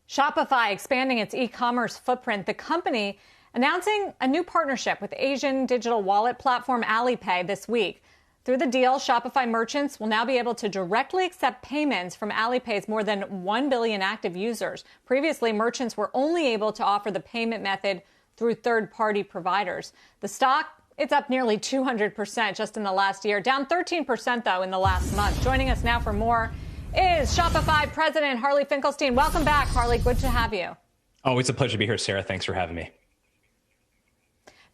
Shopify expanding its e-commerce footprint. The company announcing a new partnership with Asian digital wallet platform Alipay this week. Through the deal, Shopify merchants will now be able to directly accept payments from Alipay's more than 1 billion active users. Previously, merchants were only able to offer the payment method through third-party providers. The stock, it's up nearly 200% just in the last year, down 13% though in the last month. Joining us now for more is Shopify President Harley Finkelstein. Welcome back, Harley. Good to have you. Always a pleasure to be here, Sarah. Thanks for having me.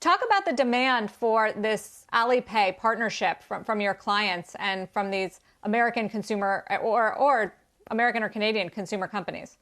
Talk about the demand for this Alipay partnership from your clients and from these American consumer or American or Canadian consumer companies.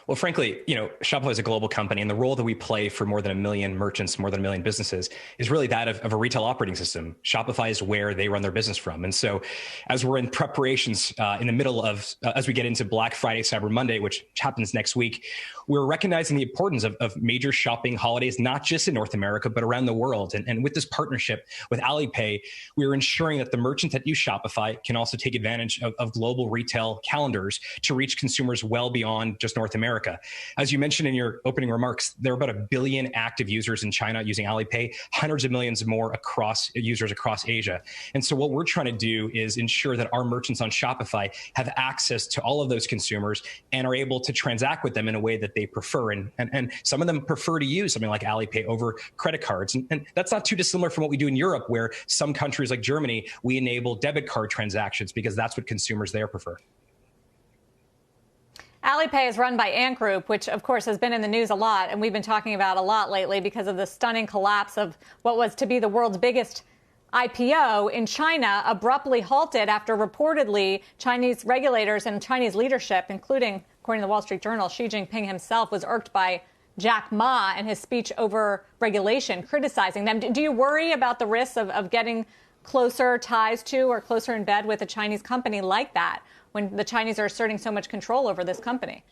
Well, frankly, Shopify is a global company, and the role that we play for more than 1 million merchants, more than 1 million businesses, is really that of a retail operating system. Shopify is where they run their business from. And so as we're in preparations in the middle of, as we get into Black Friday, Cyber Monday, which happens next week, we're recognizing the importance of major shopping holidays, not just in North America, but around the world. And with this partnership with Alipay, we're ensuring that the merchants that use Shopify can also take advantage of global retail calendars to reach consumers well beyond just North America. As you mentioned in your opening remarks, there are about 1 billion active users in China using Alipay, hundreds of millions more users across Asia. And so what we're trying to do is ensure that our merchants on Shopify have access to all of those consumers and are able to transact with them in a way that they prefer. And some of them prefer to use something like Alipay over credit cards. And that's not too dissimilar from what we do in Europe, where some countries like Germany, we enable debit card transactions because that's what consumers there prefer. Alipay is run by Ant Group, which, of course, has been in the news a lot, and we've been talking about a lot lately because of the stunning collapse of what was to be the world's biggest IPO in China, abruptly halted after reportedly Chinese regulators and Chinese leadership, including, according to the Wall Street Journal, Xi Jinping himself was irked by Jack Ma and his speech over regulation, criticizing them. Do you worry about the risks of getting closer ties to or closer in bed with a Chinese company like that, when the Chinese are asserting so much control over this company?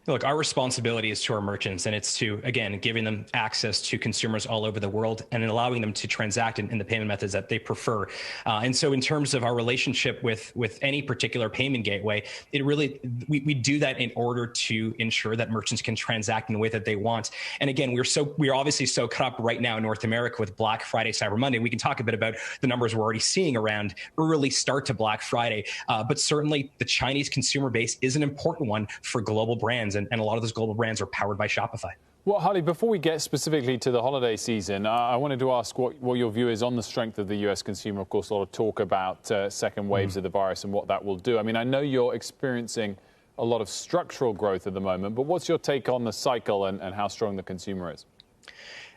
Look, our responsibility is to our merchants, and it's to, again, giving them access to consumers all over the world and allowing them to transact in the payment methods that they prefer. And so in terms of our relationship with any particular payment gateway, we do that in order to ensure that merchants can transact in the way that they want. And again, we're obviously so caught up right now in North America with Black Friday, Cyber Monday. We can talk a bit about the numbers we're already seeing around early start to Black Friday. But certainly the Chinese consumer base is an important one for global brands, and a lot of those global brands are powered by Shopify. Well, Harley, before we get specifically to the holiday season, I wanted to ask what your view is on the strength of the U.S. consumer. Of course, a lot of talk about second waves of the virus and what that will do. I mean, I know you're experiencing a lot of structural growth at the moment, but what's your take on the cycle and how strong the consumer is?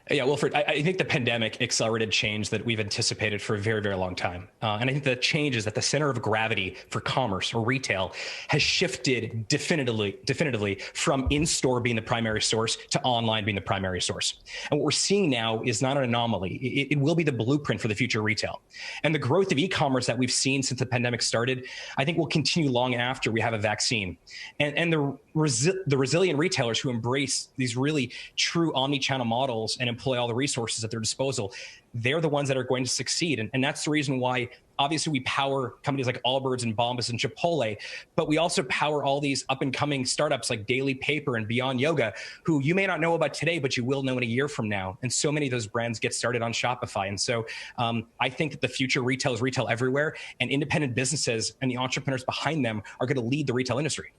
Yeah, Wilfred, I think the pandemic accelerated change that we've anticipated for a very, very long time. And I think the change is that the center of gravity for commerce or retail has shifted definitively from in-store being the primary source to online being the primary source. And what we're seeing now is not an anomaly. It will be the blueprint for the future of retail. And the growth of e-commerce that we've seen since the pandemic started, I think will continue long after we have a vaccine. And the resilient retailers who embrace these really true omni-channel models and employ all the resources at their disposal, they're the ones that are going to succeed. And that's the reason why, obviously, we power companies like Allbirds and Bombas and Chipotle, but we also power all these up-and-coming startups like Daily Paper and Beyond Yoga, who you may not know about today, but you will know in a year from now. And so many of those brands get started on Shopify. And so I think that the future retail is retail everywhere, and independent businesses and the entrepreneurs behind them are going to lead the retail industry.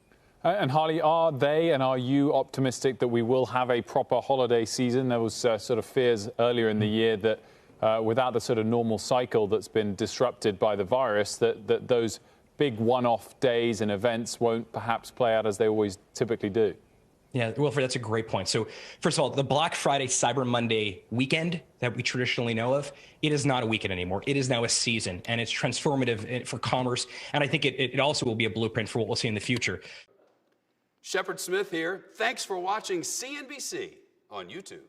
And Harley, are they and are you optimistic that we will have a proper holiday season? There was sort of fears earlier in the year that without the sort of normal cycle that's been disrupted by the virus, that those big one-off days and events won't perhaps play out as they always typically do. Yeah, Wilfred, that's a great point. So first of all, the Black Friday, Cyber Monday weekend that we traditionally know of, it is not a weekend anymore. It is now a season, and it's transformative for commerce. And I think it also will be a blueprint for what we'll see in the future. Shepard Smith here. Thanks for watching CNBC on YouTube.